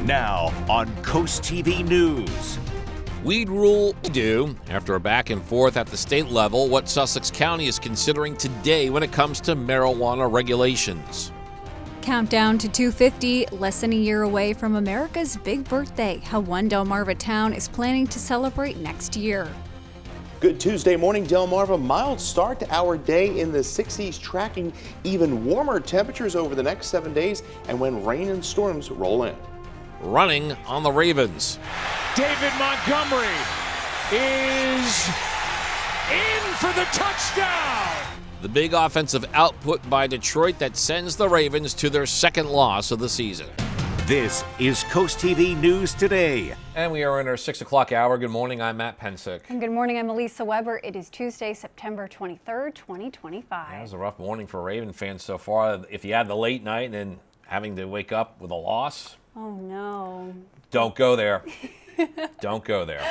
Now on CoastTV News. Weed rule do, after a back and forth at the state level, what Sussex County is considering today when it comes to marijuana regulations. Countdown to 250, less than a year away from America's big birthday, how one Delmarva town is planning to celebrate next year. Good Tuesday morning, Delmarva. Mild start to our day in the 60s, tracking even warmer temperatures over the next 7 days and when rain and storms roll in. Running on the Ravens. David Montgomery is in for the touchdown. The big offensive output by Detroit that sends the Ravens to their second loss of the season. This is CoastTV News Today. And we are in our 6 o'clock hour. Good morning, I'm Matt Pensick. And good morning, I'm Elisa Weber. It is Tuesday, September 23rd, 2025. It was a rough morning for Raven fans so far. If you had the late night and then having to wake up with a loss. Oh, no. Don't go there. Don't go there.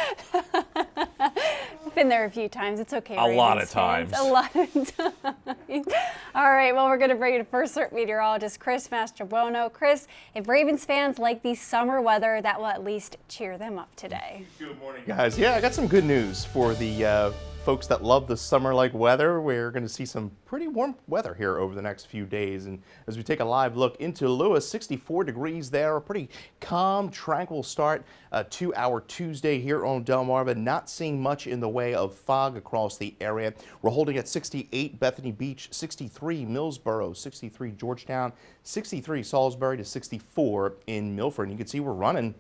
I've been there a few times. It's okay. A lot of times. A lot of times. All right, well, we're going to bring in first-alert meteorologist Chris Mastrobuono. Chris, if Ravens fans like the summer weather, that will at least cheer them up today. Good morning, guys. Yeah, I got some good news for the folks that love the summer-like weather. We're going to see some pretty warm weather here over the next few days. And as we take a live look into Lewis, 64 degrees there, a pretty calm, tranquil start to our Tuesday here on Delmarva. Not seeing much in the way of fog across the area. We're holding at 68 Bethany Beach, 63 Millsboro, 63 Georgetown, 63 Salisbury to 64 in Milford. And you can see we're running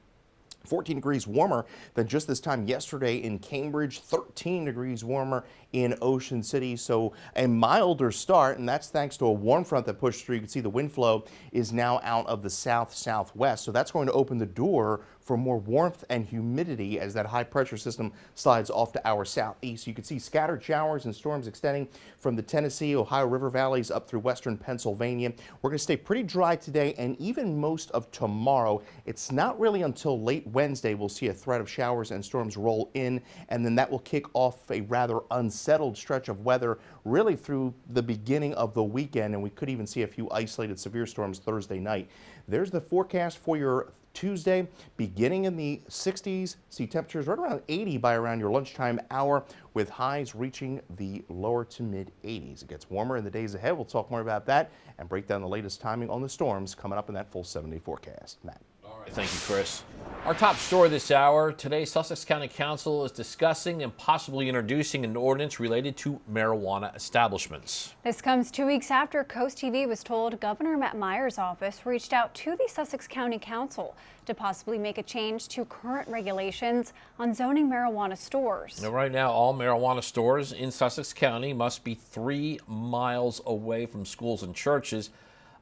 14 degrees warmer than just this time yesterday in Cambridge, 13 degrees warmer in Ocean City. So a milder start, and that's thanks to a warm front that pushed through. You can see the wind flow is now out of the south-southwest. So that's going to open the door for more warmth and humidity as that high pressure system slides off to our southeast. You can see scattered showers and storms extending from the Tennessee, Ohio River valleys up through western Pennsylvania. We're going to stay pretty dry today and even most of tomorrow. It's not really until late Wednesday we'll see a threat of showers and storms roll in, and then that will kick off a rather unsettled stretch of weather really through the beginning of the weekend, and we could even see a few isolated severe storms Thursday night. There's the forecast for your Tuesday, beginning in the 60s. See temperatures right around 80 by around your lunchtime hour, with highs reaching the lower to mid 80s. It gets warmer in the days ahead. We'll talk more about that and break down the latest timing on the storms coming up in that full 7-day forecast. Matt. All right, thank you, Chris. Our top story this hour, today Sussex County Council is discussing and possibly introducing an ordinance related to marijuana establishments. This comes 2 weeks after CoastTV was told Governor Matt Meyer's office reached out to the Sussex County Council to possibly make a change to current regulations on zoning marijuana stores. Now, right now, all marijuana stores in Sussex County must be 3 miles away from schools and churches.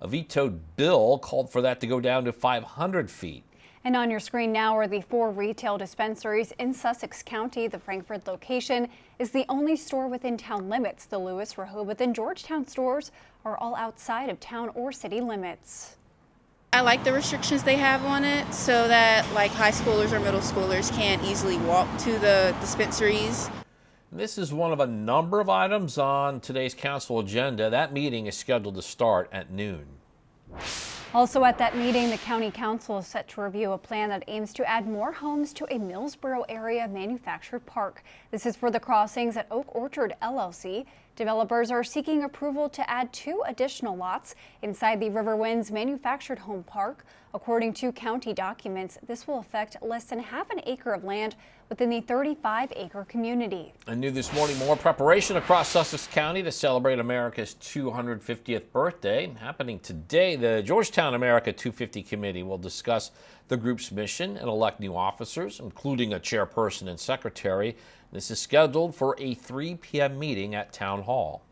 A vetoed bill called for that to go down to 500 feet. And on your screen now are the 4 retail dispensaries in Sussex County. The Frankfort location is the only store within town limits. The Lewis, Rehoboth, and Georgetown stores are all outside of town or city limits. I like the restrictions they have on it so that like high schoolers or middle schoolers can't easily walk to the dispensaries. This is one of a number of items on today's council agenda. That meeting is scheduled to start at noon. Also at that meeting, the County Council is set to review a plan that aims to add more homes to a Millsboro area manufactured park. This is for the crossings at Oak Orchard LLC. Developers are seeking approval to add 2 additional lots inside the Riverwinds manufactured home park. According to county documents, this will affect less than half an acre of land within the 35-acre community. And new this morning, more preparation across Sussex County to celebrate America's 250th birthday. Happening today, the Georgetown America 250 Committee will discuss the group's mission and elect new officers, including a chairperson and secretary. This is scheduled for a 3 p.m. meeting at Town Hall.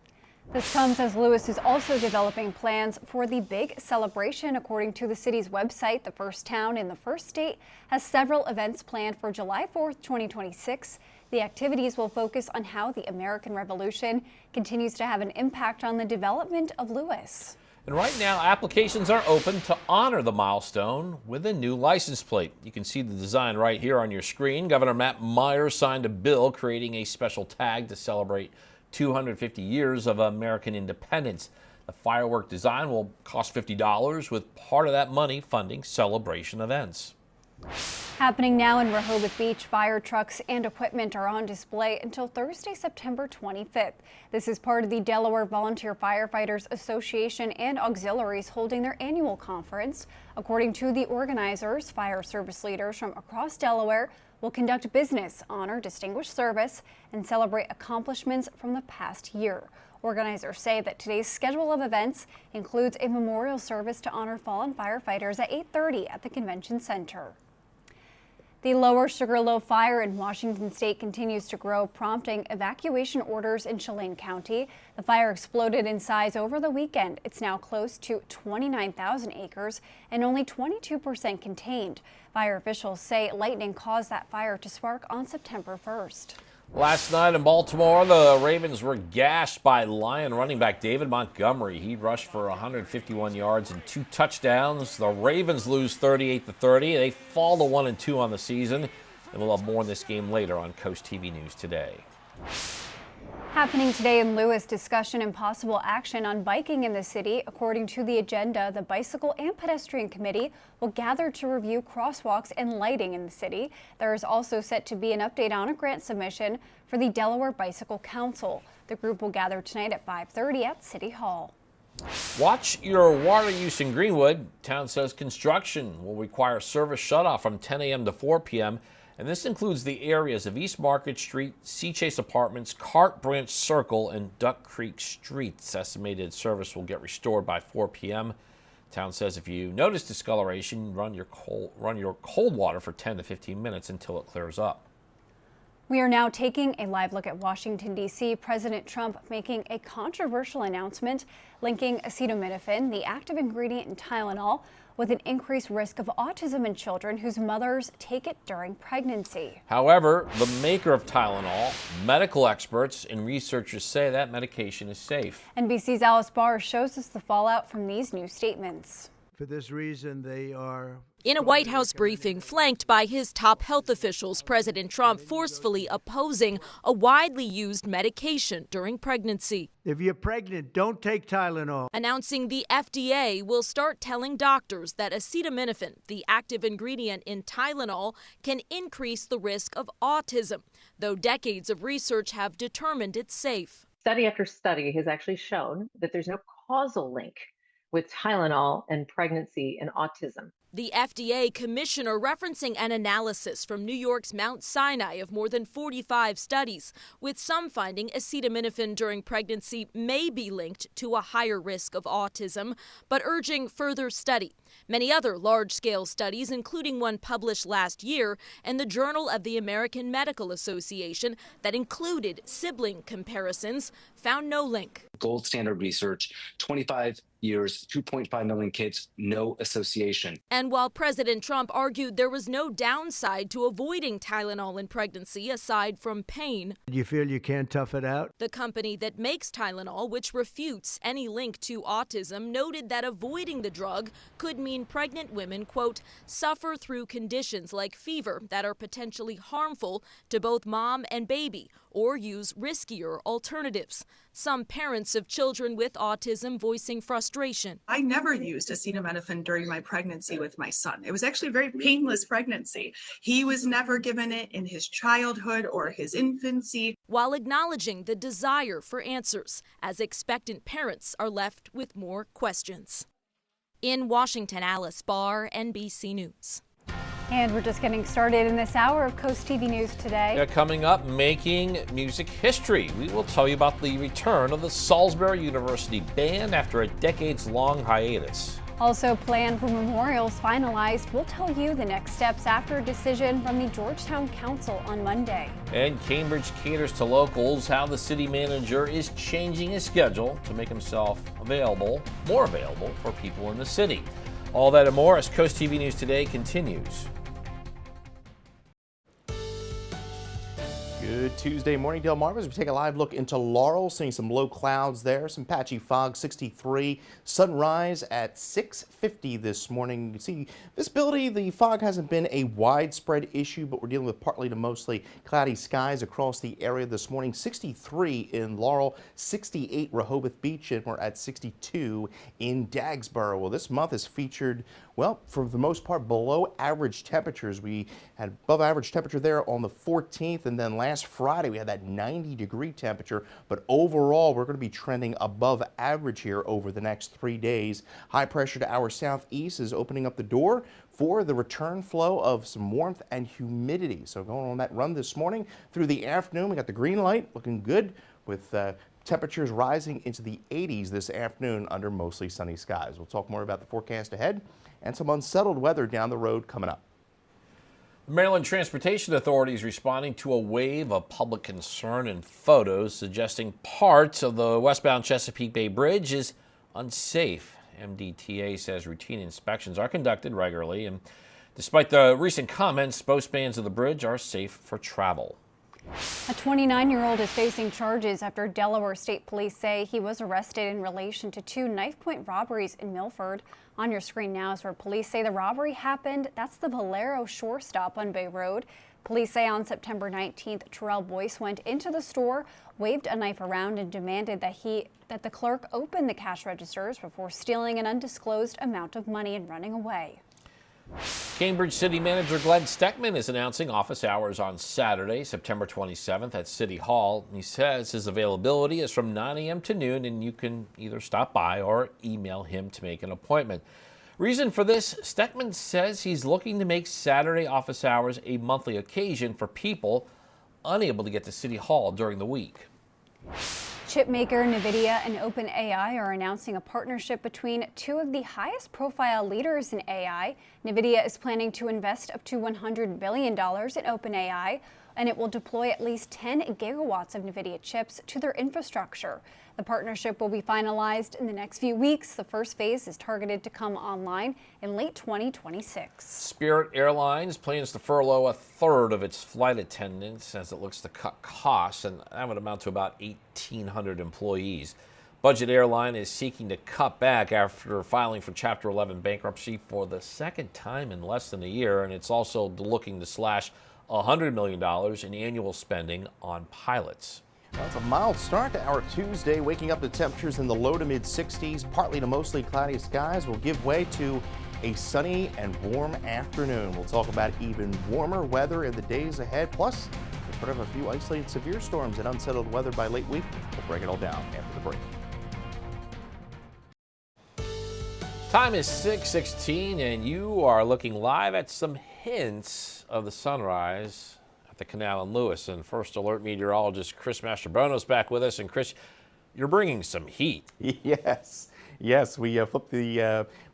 This comes as Lewis is also developing plans for the big celebration. According to the city's website, the first town in the first state has several events planned for July 4th, 2026. The activities will focus on how the American Revolution continues to have an impact on the development of Lewis. And right now, applications are open to honor the milestone with a new license plate. You can see the design right here on your screen. Governor Matt Meyer signed a bill creating a special tag to celebrate 250 years of American independence. The firework design will cost $50, with part of that money funding celebration events. Happening now in Rehoboth Beach, fire trucks and equipment are on display until Thursday, September 25th. This is part of the Delaware Volunteer Firefighters Association and auxiliaries holding their annual conference. According to the organizers, fire service leaders from across Delaware will conduct business, honor distinguished service, and celebrate accomplishments from the past year. Organizers say that today's schedule of events includes a memorial service to honor fallen firefighters at 8:30 at the Convention Center. The Lower Sugarloaf fire in Washington state continues to grow, prompting evacuation orders in Chelan County. The fire exploded in size over the weekend. It's now close to 29,000 acres and only 22% contained. Fire officials say lightning caused that fire to spark on September 1st. Last night in Baltimore, the Ravens were gashed by Lion running back David Montgomery. He rushed for 151 yards and 2 touchdowns. The Ravens lose 38-30. They fall to 1-2 on the season. And we'll have more on this game later on Coast TV News Today. Happening today in Lewis, discussion and possible action on biking in the city. According to the agenda, the Bicycle and Pedestrian Committee will gather to review crosswalks and lighting in the city. There is also set to be an update on a grant submission for the Delaware Bicycle Council. The group will gather tonight at 5:30 at City Hall. Watch your water use in Greenwood. Town says construction will require service shutoff from 10 a.m. to 4 p.m. And this includes the areas of East Market Street, Sea Chase Apartments, Cart Branch Circle, and Duck Creek Streets. Estimated service will get restored by 4 p.m. Town says if you notice discoloration, run your cold water for 10 to 15 minutes until it clears up. We are now taking a live look at Washington, D.C. President Trump making a controversial announcement linking acetaminophen, the active ingredient in Tylenol, with an increased risk of autism in children whose mothers take it during pregnancy. However, the maker of Tylenol, medical experts, and researchers say that medication is safe. NBC's Alice Barr shows us the fallout from these new statements. For this reason, they are... In a White House briefing flanked by his top health officials, President Trump forcefully opposing a widely used medication during pregnancy. If you're pregnant, don't take Tylenol. Announcing the FDA will start telling doctors that acetaminophen, the active ingredient in Tylenol, can increase the risk of autism, though decades of research have determined it's safe. Study after study has actually shown that there's no causal link with Tylenol and pregnancy and autism. The FDA commissioner referencing an analysis from New York's Mount Sinai of more than 45 studies, with some finding acetaminophen during pregnancy may be linked to a higher risk of autism, but urging further study. Many other large-scale studies, including one published last year in the Journal of the American Medical Association that included sibling comparisons, found no link. Gold standard research, 25 years, 2.5 million kids, no association. And while President Trump argued there was no downside to avoiding Tylenol in pregnancy aside from pain, You feel you can't tough it out? the company that makes Tylenol, which refutes any link to autism, noted that avoiding the drug could mean pregnant women, quote, suffer through conditions like fever that are potentially harmful to both mom and baby, or use riskier alternatives. Some parents of children with autism voicing frustration. I never used acetaminophen during my pregnancy with my son. It was actually a very painless pregnancy. He was never given it in his childhood or his infancy. While acknowledging the desire for answers, as expectant parents are left with more questions. In Washington, Alice Barr, NBC News. And we're just getting started in this hour of Coast TV News Today. Coming up, making music history. We will tell you about the return of the Salisbury University Band after a decades-long hiatus. Also, plan for memorials finalized. We'll tell you the next steps after a decision from the Georgetown Council on Monday. And Cambridge caters to locals, how the city manager is changing his schedule to make himself more available for people in the city. All that and more as Coast TV News Today continues. Good Tuesday morning, Delmarva. As we take a live look into Laurel, seeing some low clouds there, some patchy fog, 63. Sunrise at 6:50 this morning. You can see visibility, the fog hasn't been a widespread issue, but we're dealing with partly to mostly cloudy skies across the area this morning. 63 in Laurel, 68 Rehoboth Beach, and we're at 62 in Dagsboro. Well, this month has featured, well, for the most part, below average temperatures. We had above average temperature there on the 14th, and then last Friday we had that 90-degree temperature, but overall we're going to be trending above average here over the next 3 days. High pressure to our southeast is opening up the door for the return flow of some warmth and humidity. So going on that run this morning through the afternoon, we got the green light looking good with temperatures rising into the 80s this afternoon under mostly sunny skies. We'll talk more about the forecast ahead and some unsettled weather down the road coming up. The Maryland Transportation Authority is responding to a wave of public concern and photos suggesting parts of the westbound Chesapeake Bay Bridge is unsafe. MDTA says routine inspections are conducted regularly, and despite the recent comments, both spans of the bridge are safe for travel. A 29-year-old is facing charges after Delaware State Police say he was arrested in relation to 2 knife-point robberies in Milford. On your screen now is where police say the robbery happened. That's the Valero Shore Stop on Bay Road. Police say on September 19th, Terrell Boyce went into the store, waved a knife around, and demanded that the clerk open the cash registers before stealing an undisclosed amount of money and running away. Cambridge City Manager Glenn Steckman is announcing office hours on Saturday, September 27th at City Hall. He says his availability is from 9 a.m. to noon, and you can either stop by or email him to make an appointment. Reason for this, Steckman says he's looking to make Saturday office hours a monthly occasion for people unable to get to City Hall during the week. Chipmaker, NVIDIA, and OpenAI are announcing a partnership between 2 of the highest profile leaders in AI. NVIDIA is planning to invest up to $100 billion in OpenAI, and it will deploy at least 10 gigawatts of NVIDIA chips to their infrastructure. The partnership will be finalized in the next few weeks. The first phase is targeted to come online in late 2026. Spirit Airlines plans to furlough a third of its flight attendants as it looks to cut costs, and that would amount to about 1,800 employees. Budget Airline is seeking to cut back after filing for Chapter 11 bankruptcy for the second time in less than a year, and it's also looking to slash $100 million in annual spending on pilots. Well, it's a mild start to our Tuesday, waking up to temperatures in the low to mid 60s, partly to mostly cloudy skies will give way to a sunny and warm afternoon. We'll talk about even warmer weather in the days ahead, plus in front of a few isolated severe storms and unsettled weather by late week. We'll break it all down after the break. Time is 6:16, and you are looking live at some hints of the sunrise at the canal in Lewis. And First Alert meteorologist Chris Mastrobono's back with us. And Chris, you're bringing some heat. Yes, we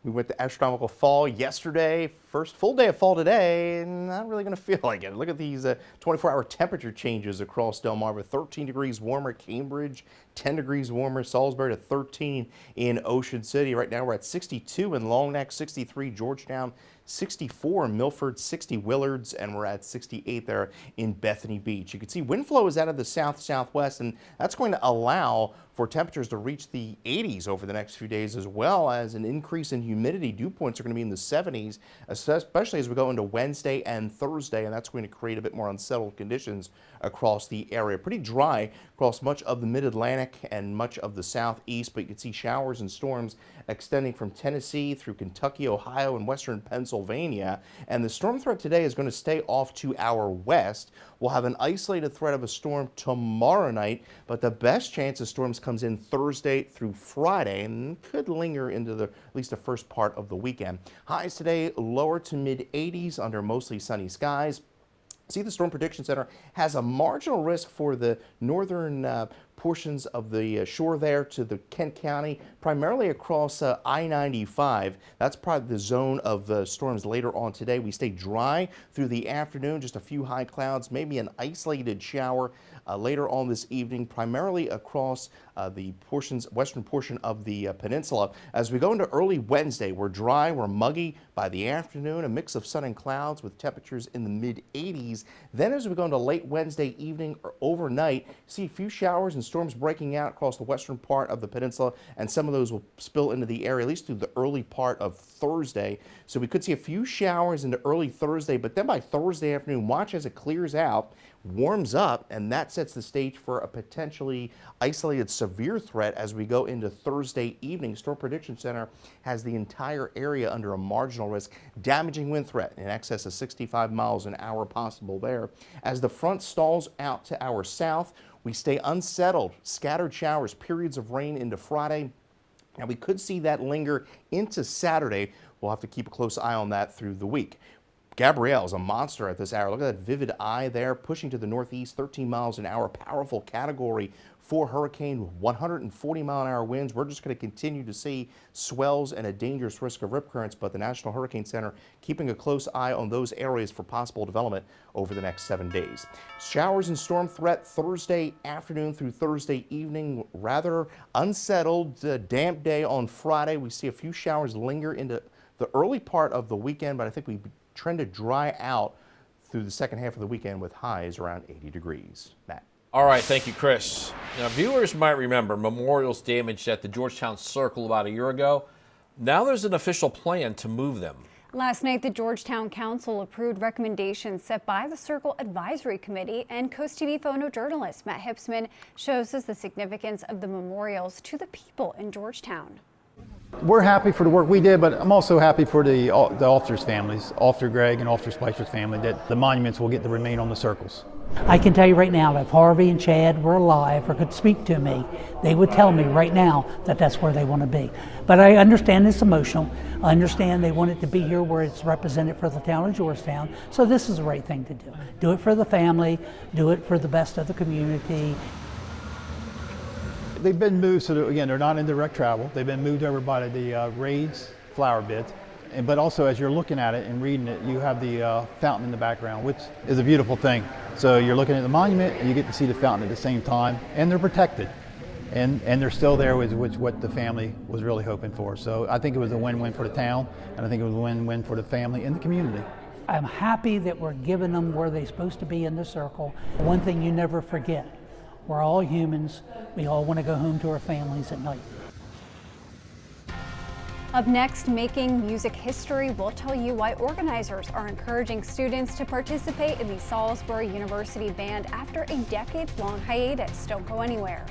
we went to astronomical fall yesterday. First full day of fall today, and not really going to feel like it. Look at these 24-hour temperature changes across Delmarva. 13 degrees warmer Cambridge, 10 degrees warmer Salisbury to 13 in Ocean City. Right now we're at 62 in Long Neck, 63 Georgetown, 64 in Milford, 60 Willards, and we're at 68 there in Bethany Beach. You can see wind flow is out of the south-southwest, and that's going to allow for temperatures to reach the 80s over the next few days, as well as an increase in humidity. Dew points are going to be in the 70s, especially as we go into Wednesday and Thursday, and that's going to create a bit more unsettled conditions across the area. Pretty dry across much of the mid-Atlantic and much of the southeast, but you can see showers and storms extending from Tennessee through Kentucky, Ohio, and western Pennsylvania. And the storm threat today is going to stay off to our west. We'll have an isolated threat of a storm tomorrow night, but the best chance of storms comes in Thursday through Friday and could linger into at least the first part of the weekend. Highs today lower to mid 80s under mostly sunny skies. See, the Storm Prediction Center has a marginal risk for the northern portions of the shore there to the Kent County, primarily across I-95. That's probably the zone of storms later on today. We stay dry through the afternoon, just a few high clouds, maybe an isolated shower later on this evening, primarily across the western portion of the peninsula. As we go into early Wednesday, we're dry, we're muggy by the afternoon, a mix of sun and clouds with temperatures in the mid-80s. Then as we go into late Wednesday evening or overnight, see a few showers and storms breaking out across the western part of the peninsula, and some of those will spill into the area at least through the early part of Thursday. So we could see a few showers into early Thursday, but then by Thursday afternoon, watch as it clears out, warms up, and that sets the stage for a potentially isolated severe threat as we go into Thursday evening. Storm Prediction Center has the entire area under a marginal risk, damaging wind threat in excess of 65 miles an hour possible there. As the front stalls out to our south, we stay unsettled, scattered showers, periods of rain into Friday. Now we could see that linger into Saturday. We'll have to keep a close eye on that through the week. Gabrielle is a monster at this hour. Look at that vivid eye there, pushing to the northeast, 13 miles an hour, powerful category 4 hurricane, 140-mile-an-hour winds. We're just going to continue to see swells and a dangerous risk of rip currents, but the National Hurricane Center keeping a close eye on those areas for possible development over the next 7 days. Showers and storm threat Thursday afternoon through Thursday evening. Rather unsettled, damp day on Friday. We see a few showers linger into the early part of the weekend, but I think we trend to dry out through the second half of the weekend with highs around 80 degrees. Matt. All right, thank you, Chris. Now, viewers might remember memorials damaged at the Georgetown Circle about a year ago. Now there's an official plan to move them. Last night, the Georgetown Council approved recommendations set by the Circle Advisory Committee, and CoastTV photojournalist Matt Hipsman shows us the significance of the memorials to the people in Georgetown. We're happy for the work we did, but I'm also happy for the officers' families, Officer Gregg and Officer Spicer's family, that the monuments will get to remain on the circles. I can tell you right now, if Harvey and Chad were alive or could speak to me, they would tell me right now that that's where they want to be. But I understand it's emotional. I understand they want it to be here where it's represented for the town of Georgetown. So this is the right thing to do. Do it for the family, do it for the best of the community. They've been moved, so again, they're not in direct travel. They've been moved over by the raised flower beds. But also, as you're looking at it and reading it, you have the fountain in the background, which is a beautiful thing. So you're looking at the monument and you get to see the fountain at the same time, and they're protected. And they're still there, which what the family was really hoping for. So I think it was a win-win for the town, and I think it was a win-win for the family and the community. I'm happy that we're giving them where they're supposed to be in the circle. One thing you never forget, we're all humans. We all want to go home to our families at night. Up next, making music history, we'll tell you why organizers are encouraging students to participate in the Salisbury University Band after a decades-long hiatus. Don't go anywhere.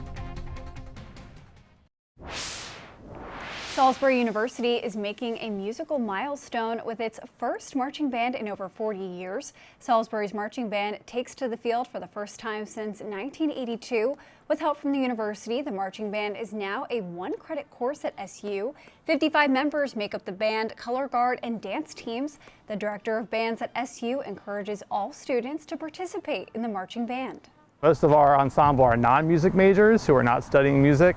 Salisbury University is making a musical milestone with its first marching band in over 40 years. Salisbury's marching band takes to the field for the first time since 1982. With help from the university, the marching band is now a one-credit course at SU. 55 members make up the band, color guard, and dance teams. The director of bands at SU encourages all students to participate in the marching band. Most of our ensemble are non-music majors who are not studying music.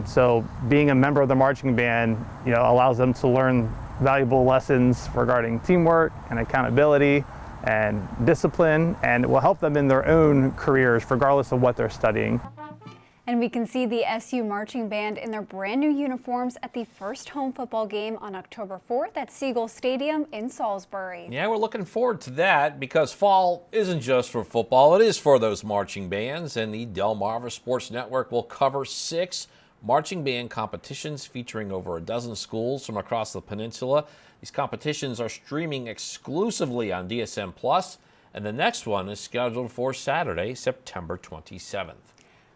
So being a member of the marching band, allows them to learn valuable lessons regarding teamwork and accountability and discipline, and it will help them in their own careers regardless of what they're studying. And we can see the SU marching band in their brand new uniforms at the first home football game on October 4th at Siegel Stadium in Salisbury. Yeah, we're looking forward to that because fall isn't just for football, it is for those marching bands, and the Delmarva Sports Network will cover 6 marching band competitions featuring over a dozen schools from across the peninsula. These competitions are streaming exclusively on DSM+, and the next one is scheduled for Saturday, September 27th.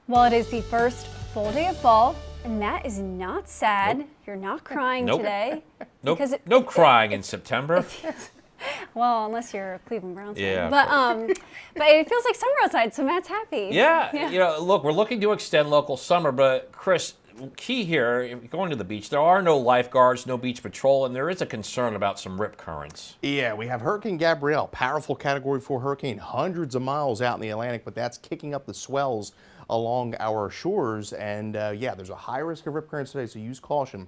Well, it is the first full day of fall, and that is not sad. Nope. You're not crying Nope. today. Nope. Because No crying in September. Well, unless you're a Cleveland Browns fan. Yeah. But it feels like summer outside, so Matt's happy. Yeah. Look, we're looking to extend local summer, but Chris, key here, if you're going to the beach, there are no lifeguards, no beach patrol, and there is a concern about some rip currents. Yeah, we have Hurricane Gabrielle, powerful Category 4 hurricane, hundreds of miles out in the Atlantic, but that's kicking up the swells along our shores. And yeah, there's a high risk of rip currents today, so use caution,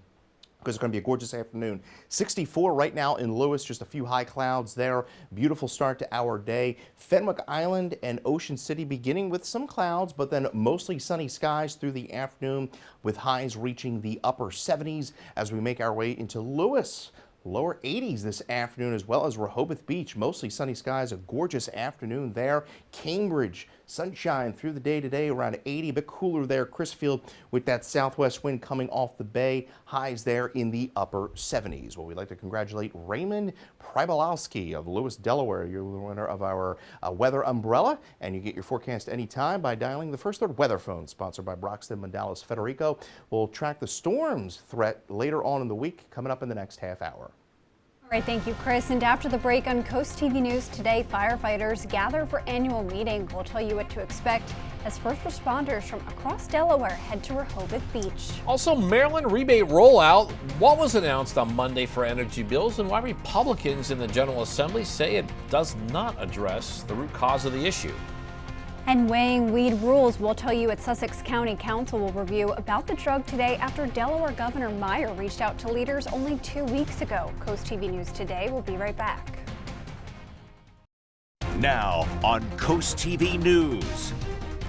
because it's going to be a gorgeous afternoon. 64 right now in Lewis, just a few high clouds there. Beautiful start to our day. Fenwick Island and Ocean City beginning with some clouds, but then mostly sunny skies through the afternoon, with highs reaching the upper 70s as we make our way into Lewis. Lower 80s this afternoon, as well as Rehoboth Beach. Mostly sunny skies, a gorgeous afternoon there. Cambridge, sunshine through the day today, around 80, a bit cooler there. Crisfield with that southwest wind coming off the bay. Highs there in the upper 70s. Well, we'd like to congratulate Raymond Pribalowski of Lewis, Delaware. You're the winner of our weather umbrella, and you get your forecast anytime by dialing the First Alert weather phone, sponsored by Broxton Mandalis Federico. We'll track the storms threat later on in the week, coming up in the next half hour. All right, thank you, Chris. And after the break on Coast TV News today, firefighters gather for annual meeting. We'll tell you what to expect as first responders from across Delaware head to Rehoboth Beach. Also, Maryland rebate rollout. What was announced on Monday for energy bills, and why Republicans in the General Assembly say it does not address the root cause of the issue. And weighing weed rules, we'll tell you what Sussex County Council will review about the drug today after Delaware Governor Meyer reached out to leaders only 2 weeks ago. Coast TV News today. We'll be right back. Now on Coast TV News.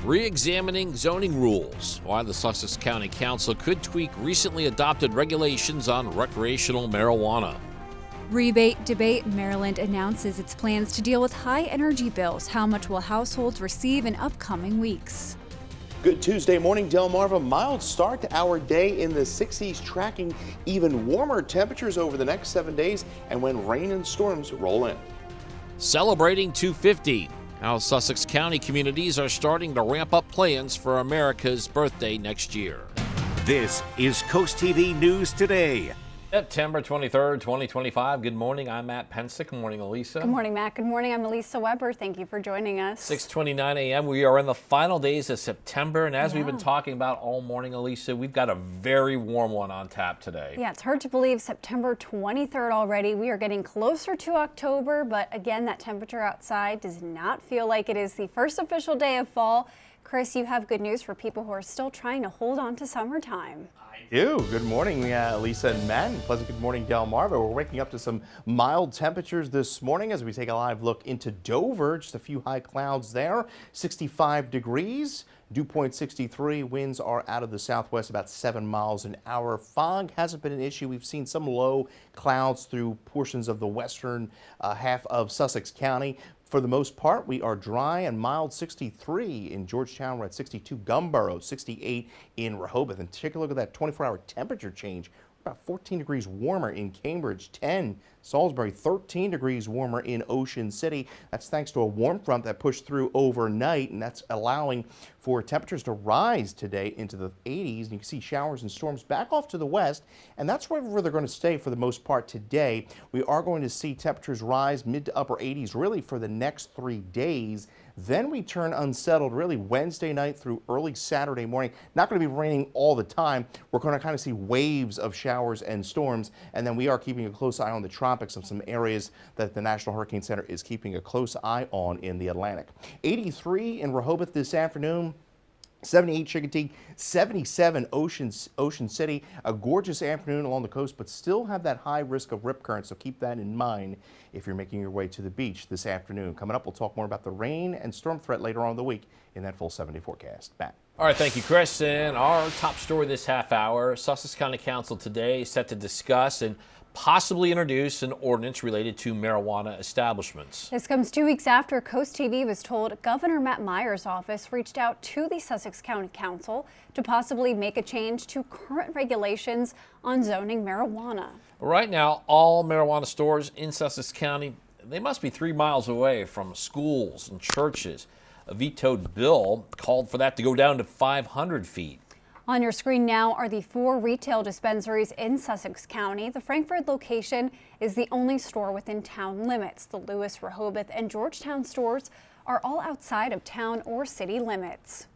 Re-examining zoning rules. Why the Sussex County Council could tweak recently adopted regulations on recreational marijuana. Rebate debate. Maryland announces its plans to deal with high energy bills. How much will households receive in upcoming weeks? Good Tuesday morning, Delmarva. Mild start to our day in the 60s, tracking even warmer temperatures over the next 7 days, and when rain and storms roll in. Celebrating 250. How Sussex County communities are starting to ramp up plans for America's birthday next year. This is Coast TV News Today. September 23rd, 2025. Good morning. I'm Matt Pensick. Good morning, Elisa. Good morning, Matt. Good morning. I'm Elisa Weber. Thank you for joining us. 6:29 a.m. We are in the final days of September, and as we've been talking about all morning, Elisa, we've got a very warm one on tap today. Yeah, it's hard to believe September 23rd already. We are getting closer to October, but again, that temperature outside does not feel like it is the first official day of fall. Chris, you have good news for people who are still trying to hold on to summertime. Good morning, Lisa and Matt, and pleasant good morning, Delmarva. We're waking up to some mild temperatures this morning as we take a live look into Dover. Just a few high clouds there, 65 degrees. Dew point 63. Winds are out of the southwest about 7 miles an hour. Fog hasn't been an issue. We've seen some low clouds through portions of the western half of Sussex County. For the most part, we are dry and mild. 63 in Georgetown. We're at 62. Gumboro, 68 in Rehoboth. And take a look at that 24-hour temperature change. About 14 degrees warmer in Cambridge, 10 Salisbury, 13 degrees warmer in Ocean City. That's thanks to a warm front that pushed through overnight, and that's allowing for temperatures to rise today into the 80s. And you can see showers and storms back off to the west, and that's where they're going to stay for the most part today. We are going to see temperatures rise mid to upper 80s really for the next 3 days. Then we turn unsettled really Wednesday night through early Saturday morning. Not going to be raining all the time. We're going to kind of see waves of showers and storms, and then we are keeping a close eye on the tropics of some areas that the National Hurricane Center is keeping a close eye on in the Atlantic. 83 in Rehoboth this afternoon. 78 Chicotee, 77 Ocean City. A gorgeous afternoon along the coast, but still have that high risk of rip current, so keep that in mind if you're making your way to the beach this afternoon. Coming up, we'll talk more about the rain and storm threat later on in the week in that full 7-day forecast. Matt. All right, thank you, Chris. And our top story this half hour, Sussex County Council today is set to discuss and possibly introduce an ordinance related to marijuana establishments. This comes 2 weeks after Coast TV was told Governor Matt Meyer's office reached out to the Sussex County Council to possibly make a change to current regulations on zoning marijuana. Right now, all marijuana stores in Sussex County, they must be 3 miles away from schools and churches. A vetoed bill called for that to go down to 500 feet. On your screen now are the 4 retail dispensaries in Sussex County. The Frankfort location is the only store within town limits. The Lewis, Rehoboth, and Georgetown stores are all outside of town or city limits.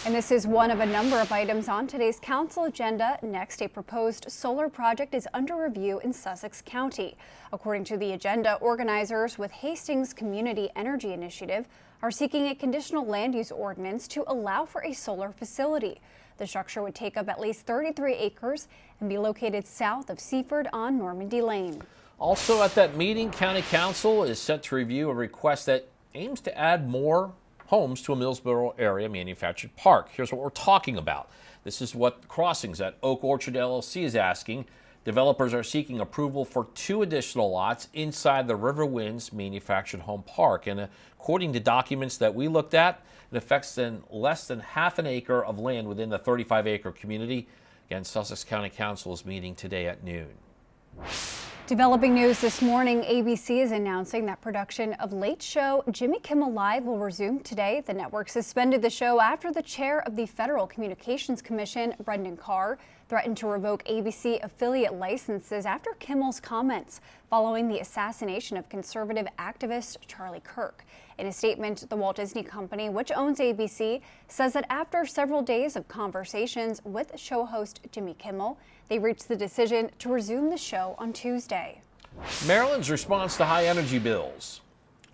And this is one of a number of items on today's council agenda. Next, a proposed solar project is under review in Sussex County. According to the agenda, organizers with Hastings Community Energy Initiative are seeking a conditional land use ordinance to allow for a solar facility. The structure would take up at least 33 acres and be located south of Seaford on Normandy Lane. Also at that meeting, County Council is set to review a request that aims to add more homes to a Millsboro area manufactured park. Here's what we're talking about. This is what Crossings at Oak Orchard LLC is asking. Developers are seeking approval for 2 additional lots inside the River Winds manufactured home park. And according to documents that we looked at, it affects less than half an acre of land within the 35-acre community. Again, Sussex County Council is meeting today at noon. Developing news this morning, ABC is announcing that production of Late Show Jimmy Kimmel Live will resume today. The network suspended the show after the chair of the Federal Communications Commission, Brendan Carr, threatened to revoke ABC affiliate licenses after Kimmel's comments following the assassination of conservative activist Charlie Kirk. In a statement, the Walt Disney Company, which owns ABC, says that after several days of conversations with show host Jimmy Kimmel, they reached the decision to resume the show on Tuesday. Maryland's response to high energy bills,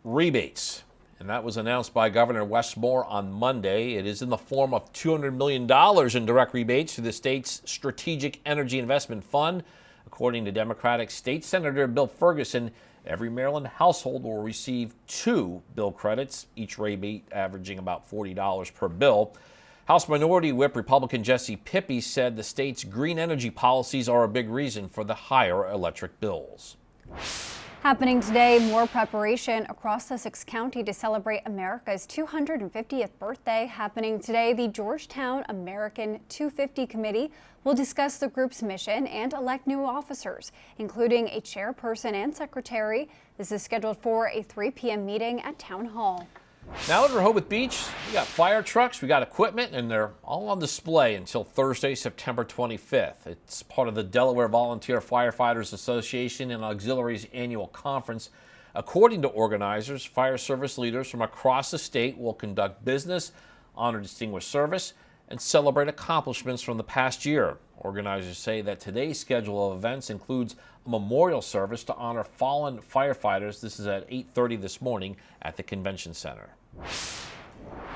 rebates, and that was announced by Governor Wes Moore on Monday. It is in the form of $200 million in direct rebates to the state's Strategic Energy Investment Fund. According to Democratic State Senator Bill Ferguson, every Maryland household will receive 2 bill credits, each rebate averaging about $40 per bill. House Minority Whip Republican Jesse Pippy said the state's green energy policies are a big reason for the higher electric bills. Happening today, more preparation across Sussex County to celebrate America's 250th birthday. Happening today, the Georgetown American 250 Committee will discuss the group's mission and elect new officers, including a chairperson and secretary. This is scheduled for a 3 p.m. meeting at Town Hall. Now at Rehoboth Beach, we got fire trucks, we got equipment, and they're all on display until Thursday, September 25th. It's part of the Delaware Volunteer Firefighters Association and Auxiliaries annual conference. According to organizers, fire service leaders from across the state will conduct business, honor distinguished service, and celebrate accomplishments from the past year. Organizers say that today's schedule of events includes a memorial service to honor fallen firefighters. This is at 8:30 this morning at the Convention Center.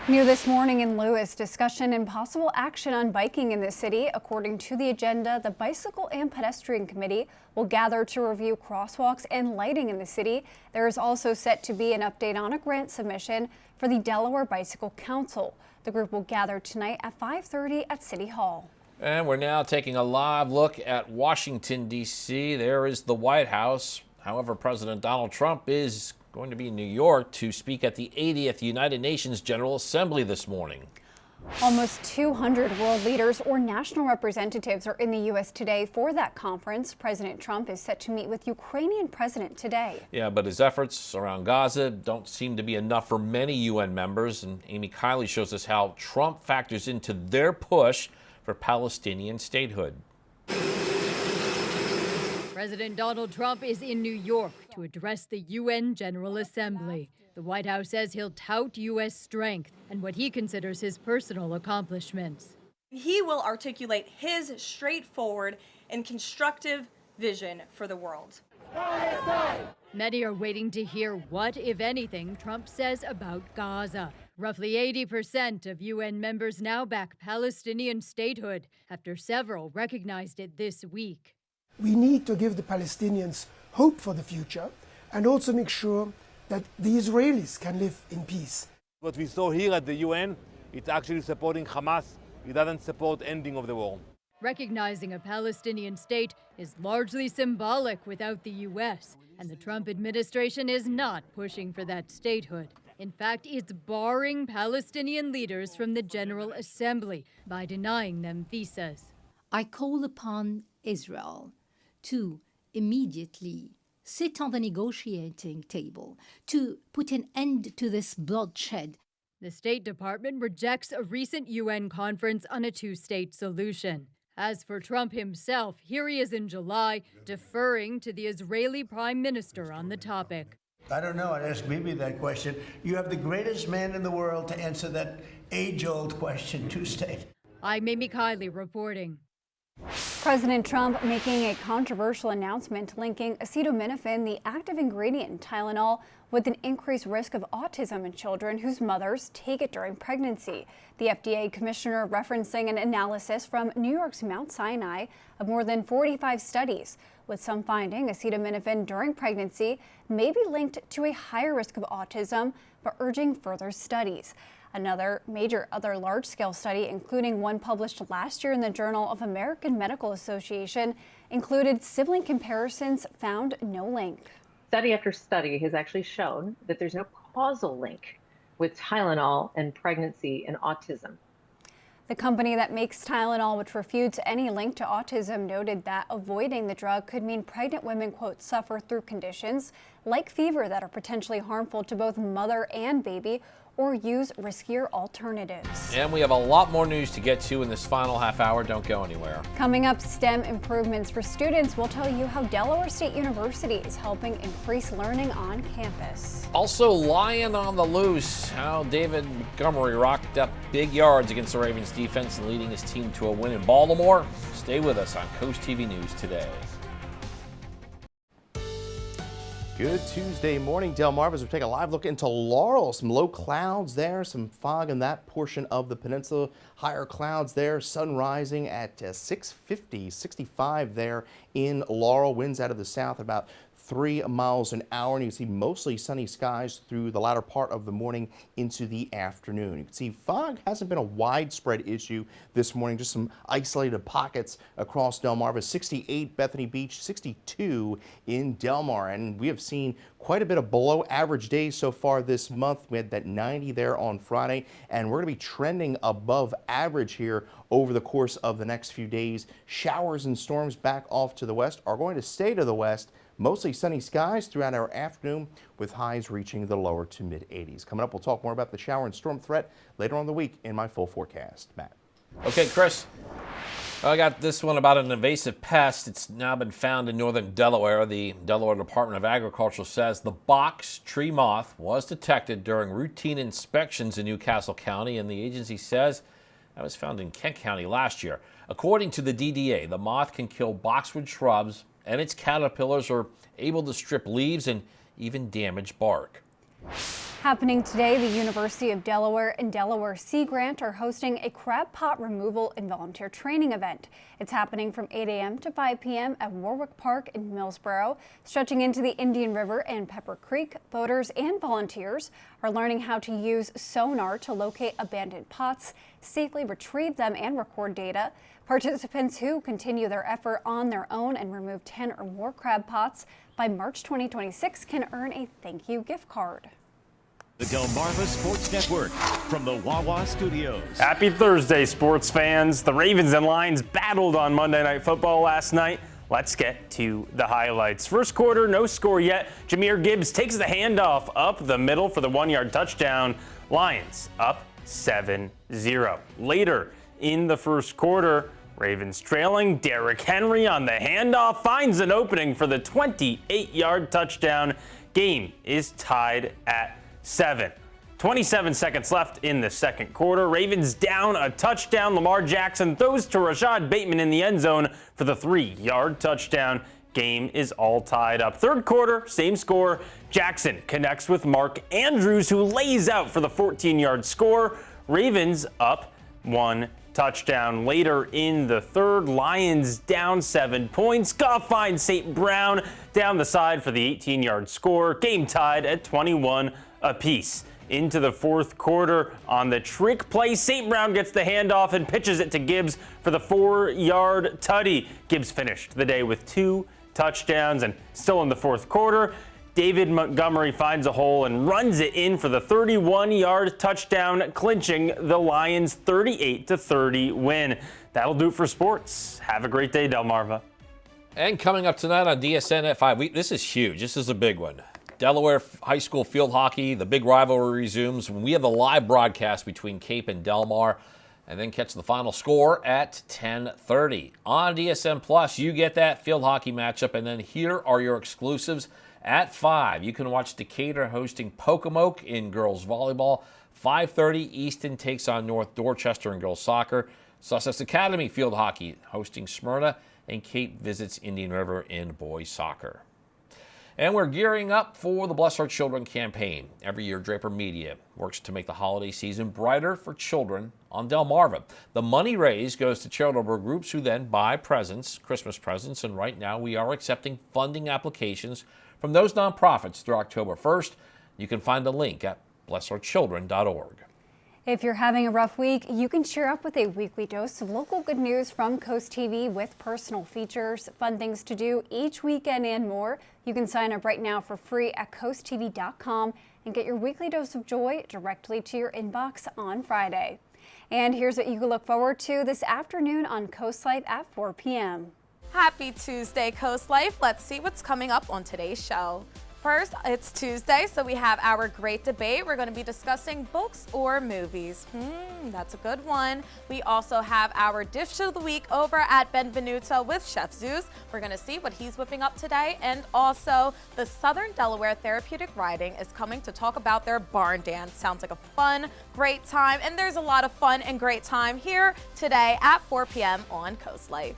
New this morning in Lewis, discussion and possible action on biking in the city. According to the agenda, the Bicycle and Pedestrian Committee will gather to review crosswalks and lighting in the city. There is also set to be an update on a grant submission for the Delaware Bicycle Council. The group will gather tonight at 5:30 at City Hall. And we're now taking a live look at Washington, D.C. There is the White House. However, President Donald Trump is going to be in New York to speak at the 80th United Nations General Assembly this morning. Almost 200 world leaders or national representatives are in the U.S. today for that conference. President Trump is set to meet with Ukrainian President today. Yeah, but his efforts around Gaza don't seem to be enough for many UN members. And Amy Kiley shows us how Trump factors into their push for Palestinian statehood. President Donald Trump is in New York to address the UN General Assembly. The White House says he'll tout U.S. strength and what he considers his personal accomplishments. He will articulate his straightforward and constructive vision for the world. Many are waiting to hear what, if anything, Trump says about Gaza. Roughly 80% of UN members now back Palestinian statehood after several recognized it this week. We need to give the Palestinians hope for the future and also make sure that the Israelis can live in peace. What we saw here at the UN, it's actually supporting Hamas. It doesn't support ending of the war. Recognizing a Palestinian state is largely symbolic without the U.S., and the Trump administration is not pushing for that statehood. In fact, it's barring Palestinian leaders from the General Assembly by denying them visas. I call upon Israel to immediately sit on the negotiating table, to put an end to this bloodshed. The State Department rejects a recent UN conference on a two-state solution. As for Trump himself, here he is in July, deferring to the Israeli Prime Minister on the topic. I don't know. I'd ask Bibi that question. You have the greatest man in the world to answer that age-old question. State. I'm Amy Kiley reporting. President Trump making a controversial announcement linking acetaminophen, the active ingredient in Tylenol, with an increased risk of autism in children whose mothers take it during pregnancy. The FDA commissioner referencing an analysis from New York's Mount Sinai of more than 45 studies, with some finding acetaminophen during pregnancy may be linked to a higher risk of autism, but urging further studies. Another other large-scale study, including one published last year in the Journal of American Medical Association, included sibling comparisons, found no link. Study after study has actually shown that there's no causal link with Tylenol and pregnancy and autism. The company that makes Tylenol, which refutes any link to autism, noted that avoiding the drug could mean pregnant women, quote, suffer through conditions like fever that are potentially harmful to both mother and baby, or use riskier alternatives. And we have a lot more news to get to in this final half hour. Don't go anywhere. Coming up, STEM improvements for students. We'll tell you how Delaware State University is helping increase learning on campus. Also, lying on the loose, how David Montgomery rocked up big yards against the Ravens defense and leading his team to a win in Baltimore. Stay with us on Coast TV News today. Good Tuesday morning, Delmarva, as we take a live look into Laurel. Some low clouds there, some fog in that portion of the peninsula. Higher clouds there, sun rising at 650, 65 there in Laurel. Winds out of the south about 3 miles an hour, and you can see mostly sunny skies through the latter part of the morning into the afternoon. You can see fog hasn't been a widespread issue this morning, just some isolated pockets across Delmarva. 68 Bethany Beach, 62 in Delmar, and we have seen quite a bit of below average days so far this month. We had that 90 there on Friday, and we're going to be trending above average here over the course of the next few days. Showers and storms back off to the west are going to stay to the west. Mostly sunny skies throughout our afternoon with highs reaching the lower to mid 80s. Coming up, we'll talk more about the shower and storm threat later on in the week in my full forecast. Matt. Okay, Chris. I got this one about an invasive pest. It's now been found in northern Delaware. The Delaware Department of Agriculture says the box tree moth was detected during routine inspections in Newcastle County, and the agency says that was found in Kent County last year. According to the DDA, the moth can kill boxwood shrubs, and its caterpillars are able to strip leaves and even damage bark. Happening today, the University of Delaware and Delaware Sea Grant are hosting a crab pot removal and volunteer training event. It's happening from 8 a.m. to 5 p.m. at Warwick Park in Millsboro. Stretching into the Indian River and Pepper Creek, boaters and volunteers are learning how to use sonar to locate abandoned pots, safely retrieve them, and record data. Participants who continue their effort on their own and remove 10 or more crab pots by March 2026 can earn a thank you gift card. The Delmarva Sports Network from the Wawa Studios. Happy Thursday, sports fans. The Ravens and Lions battled on Monday Night Football last night. Let's get to the highlights. First quarter, no score yet. Jahmyr Gibbs takes the handoff up the middle for the 1-yard touchdown. Lions up 7-0. Later in the first quarter, Ravens trailing. Derrick Henry on the handoff finds an opening for the 28-yard touchdown. Game is tied at 7. 27 seconds left in the second quarter. Ravens down a touchdown. Lamar Jackson throws to Rashad Bateman in the end zone for the 3-yard touchdown. Game is all tied up. Third quarter, same score. Jackson connects with Mark Andrews, who lays out for the 14-yard score. Ravens up 1 touchdown. Later in the third, Lions down 7 points. Goff finds St. Brown down the side for the 18-yard score. Game tied at 21 apiece. Into the fourth quarter on the trick play, St. Brown gets the handoff and pitches it to Gibbs for the 4-yard tutty. Gibbs finished the day with 2 touchdowns, and still in the fourth quarter, David Montgomery finds a hole and runs it in for the 31-yard touchdown, clinching the Lions' 38-30 win. That'll do it for sports. Have a great day, Delmarva. And coming up tonight on DSN at 5, this is huge. This is a big one. Delaware High School field hockey, the big rivalry resumes when we have a live broadcast between Cape and Delmar, and then catch the final score at 10:30. On DSN Plus, you get that field hockey matchup, and then here are your exclusives At 5, you can watch Decatur hosting Pocomoke in girls volleyball. 5:30, Easton takes on North Dorchester in girls soccer. Sussex Academy field hockey hosting Smyrna, and Cape visits Indian River in boys soccer. And we're gearing up for the Bless Our Children campaign. Every year, Draper Media works to make the holiday season brighter for children on Delmarva. The money raised goes to charitable groups who then buy presents, Christmas presents, and right now we are accepting funding applications from those nonprofits through October 1st. You can find the link at blessourchildren.org. If you're having a rough week, you can cheer up with a weekly dose of local good news from CoastTV with personal features, fun things to do each weekend, and more. You can sign up right now for free at coasttv.com and get your weekly dose of joy directly to your inbox on Friday. And here's what you can look forward to this afternoon on Coast Life at 4 p.m. Happy Tuesday, Coast Life. Let's see what's coming up on today's show. First, it's Tuesday, so we have our great debate. We're going to be discussing books or movies. That's a good one. We also have our dish of the week over at Benvenuto with Chef Zeus. We're going to see what he's whipping up today. And also, the Southern Delaware Therapeutic Riding is coming to talk about their barn dance. Sounds like a fun, great time. And there's a lot of fun and great time here today at 4 p.m. on Coast Life.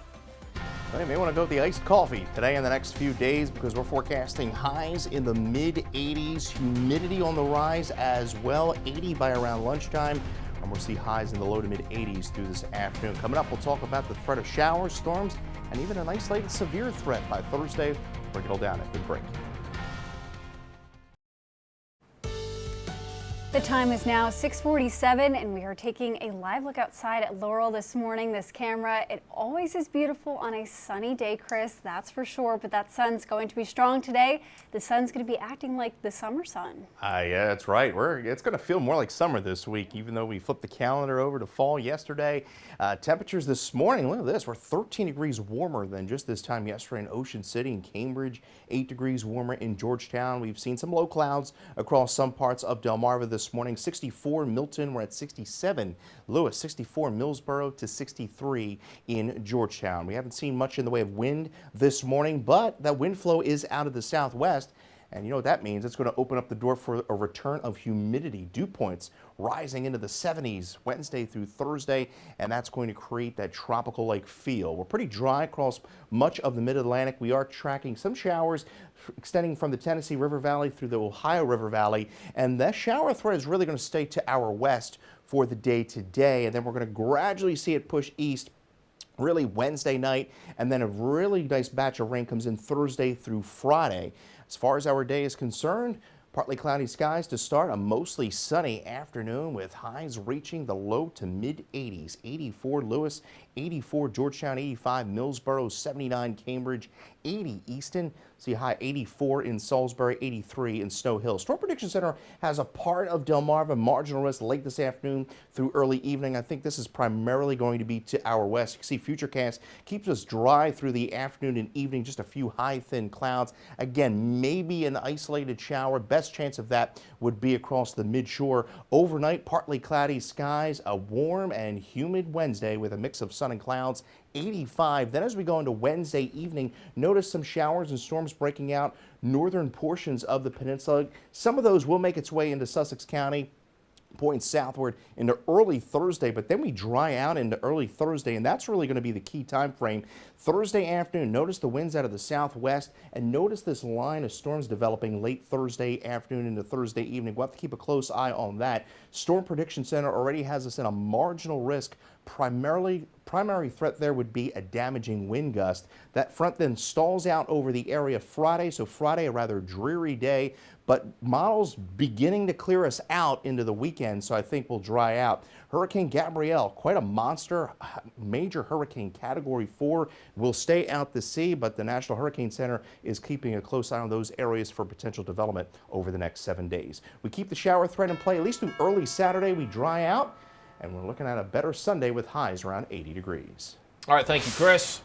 Well, you may want to go with the iced coffee today and the next few days because we're forecasting highs in the mid-80s, humidity on the rise as well, 80 by around lunchtime, and we'll see highs in the low to mid-80s through this afternoon. Coming up, we'll talk about the threat of showers, storms, and even an isolated severe threat by Thursday. Break it all down at the break. The time is now 6:47 and we are taking a live look outside at Laurel this morning. This camera, it always is beautiful on a sunny day, Chris, that's for sure, but that sun's going to be strong today. The sun's going to be acting like the summer sun. Yeah, that's right. It's going to feel more like summer this week, even though we flipped the calendar over to fall yesterday. Temperatures this morning, look at this, we're 13 degrees warmer than just this time yesterday in Ocean City and Cambridge, 8 degrees warmer in Georgetown. We've seen some low clouds across some parts of Delmarva this morning. 64 Milton, we're at 67. Lewis, 64 Millsboro to 63 in Georgetown. We haven't seen much in the way of wind this morning, but that wind flow is out of the southwest. And you know what that means? It's going to open up the door for a return of humidity. Dew points rising into the 70s Wednesday through Thursday, and that's going to create that tropical-like feel. We're pretty dry across much of the mid-Atlantic. We are tracking some showers extending from the Tennessee River Valley through the Ohio River Valley, and that shower threat is really going to stay to our west for the day today, and then we're going to gradually see it push east really Wednesday night, and then a really nice batch of rain comes in Thursday through Friday. As far as our day is concerned, partly cloudy skies to start, a mostly sunny afternoon with highs reaching the low to mid-80s. 84 Lewis, 84 Georgetown, 85 Millsboro, 79 Cambridge, 80 Easton. See a high 84 in Salisbury, 83 in Snow Hill. Storm Prediction Center has a part of Delmarva marginal risk late this afternoon through early evening. I think this is primarily going to be to our west. You can see Futurecast keeps us dry through the afternoon and evening, just a few high thin clouds. Again, maybe an isolated shower. Best chance of that would be across the midshore. Overnight, partly cloudy skies, a warm and humid Wednesday with a mix of sun and clouds. 85. Then as we go into Wednesday evening, notice some showers and storms breaking out northern portions of the peninsula. Some of those will make its way into Sussex County, point southward into early Thursday, but then we dry out into early Thursday, and that's really going to be the key time frame. Thursday afternoon, notice the winds out of the southwest, and notice this line of storms developing late Thursday afternoon into Thursday evening. We'll have to keep a close eye on that. Storm Prediction Center already has us in a marginal risk. Primary threat there would be a damaging wind gust. That front then stalls out over the area Friday, so Friday a rather dreary day, but models beginning to clear us out into the weekend, so I think we'll dry out. Hurricane Gabrielle, quite a monster, major hurricane, Category 4, will stay out to sea, but the National Hurricane Center is keeping a close eye on those areas for potential development over the next 7 days. We keep the shower threat in play at least through early Saturday. We dry out, and we're looking at a better Sunday with highs around 80 degrees. All right, thank you, Chris.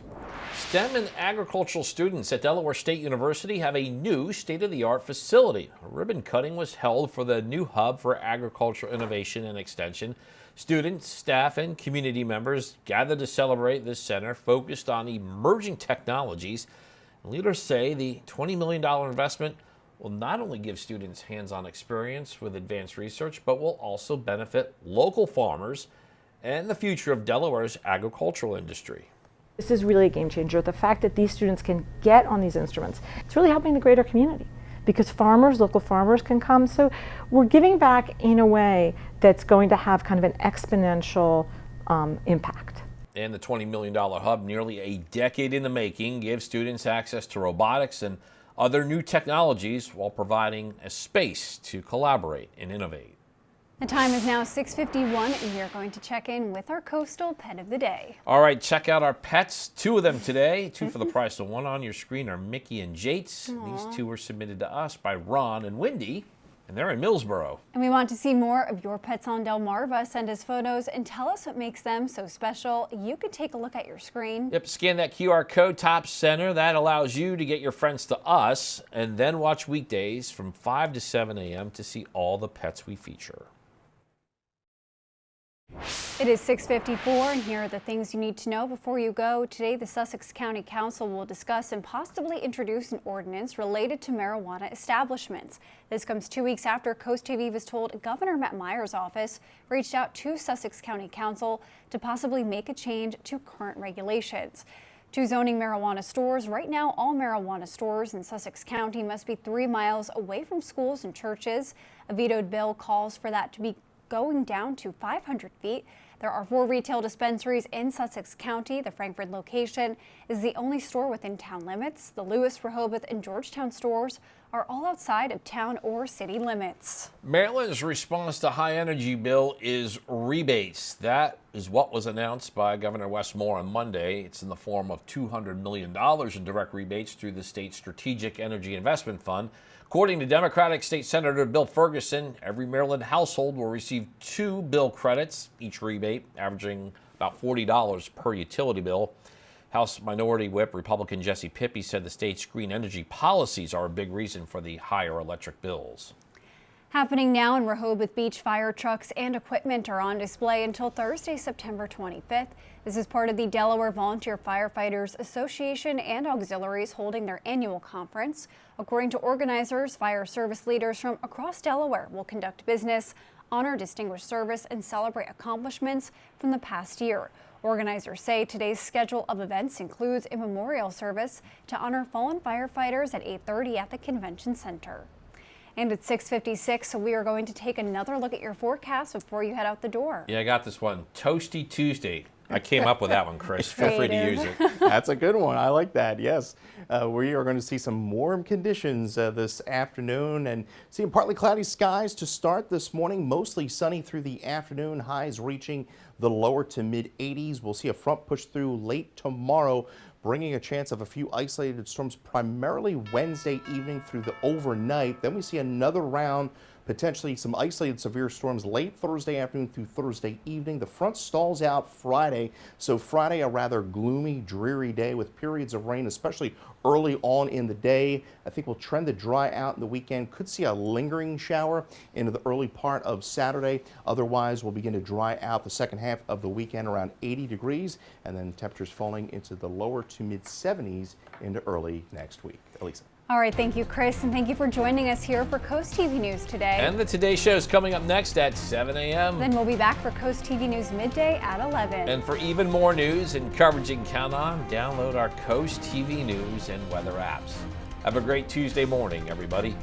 STEM and agricultural students at Delaware State University have a new state-of-the-art facility. A ribbon cutting was held for the new hub for agricultural innovation and extension. Students, staff, and community members gathered to celebrate this center focused on emerging technologies. Leaders say the $20 million investment will not only give students hands-on experience with advanced research, but will also benefit local farmers and the future of Delaware's agricultural industry. This is really a game changer. The fact that these students can get on these instruments, it's really helping the greater community because local farmers can come. So we're giving back in a way that's going to have kind of an exponential impact. And the $20 million hub, nearly a decade in the making, gives students access to robotics and other new technologies while providing a space to collaborate and innovate. The time is now 6:51, and we are going to check in with our coastal pet of the day. All right, check out our pets. 2 of them today, 2 for the price of 1 on your screen are Mickey and Jates. Aww. These 2 were submitted to us by Ron and Wendy, and they're in Millsboro. And we want to see more of your pets on Delmarva. Send us photos and tell us what makes them so special. You can take a look at your screen. Yep, scan that QR code top center. That allows you to get your friends to us and then watch weekdays from 5 to 7 a.m. to see all the pets we feature. It is 6:54, and here are the things you need to know before you go. Today, the Sussex County Council will discuss and possibly introduce an ordinance related to marijuana establishments. This comes 2 weeks after CoastTV was told Governor Matt Meyer's office reached out to Sussex County Council to possibly make a change to current regulations. To zoning marijuana stores, right now all marijuana stores in Sussex County must be 3 miles away from schools and churches. A vetoed bill calls for that to be going down to 500 feet. There are 4 retail dispensaries in Sussex County. The Frankfort location is the only store within town limits. The Lewis, Rehoboth, and Georgetown stores are all outside of town or city limits. Maryland's response to high energy bill is rebates. That is what was announced by Governor Wes Moore on Monday. It's in the form of $200 million in direct rebates through the state's Strategic Energy Investment Fund. According to Democratic State Senator Bill Ferguson, every Maryland household will receive 2 bill credits, each rebate averaging about $40 per utility bill. House Minority Whip Republican Jesse Pippy said the state's green energy policies are a big reason for the higher electric bills. Happening now in Rehoboth Beach, fire trucks and equipment are on display until Thursday, September 25th. This is part of the Delaware Volunteer Firefighters Association and auxiliaries holding their annual conference. According to organizers, fire service leaders from across Delaware will conduct business, honor distinguished service, and celebrate accomplishments from the past year. Organizers say today's schedule of events includes a memorial service to honor fallen firefighters at 8:30 at the Convention Center. And it's 6:56, so we are going to take another look at your forecast before you head out the door. Yeah, I got this one. Toasty Tuesday. I came up with that one, Chris. Feel free to use it. That's a good one. I like that. Yes. We are going to see some warm conditions this afternoon and seeing partly cloudy skies to start this morning. Mostly sunny through the afternoon. Highs reaching the lower to mid 80s. We'll see a front push through late tomorrow, bringing a chance of a few isolated storms primarily Wednesday evening through the overnight. Then we see another round, potentially some isolated severe storms late Thursday afternoon through Thursday evening. The front stalls out Friday, so Friday a rather gloomy, dreary day with periods of rain, especially early on in the day. I think we'll trend to dry out in the weekend. Could see a lingering shower into the early part of Saturday. Otherwise, we'll begin to dry out the second half of the weekend around 80 degrees, and then temperatures falling into the lower to mid 70s into early next week. Elisa. All right, thank you, Chris, and thank you for joining us here for Coast TV News today. And the Today Show is coming up next at 7 a.m. Then we'll be back for Coast TV News midday at 11. And for even more news and coverage you can count on, download our Coast TV News and weather apps. Have a great Tuesday morning, everybody.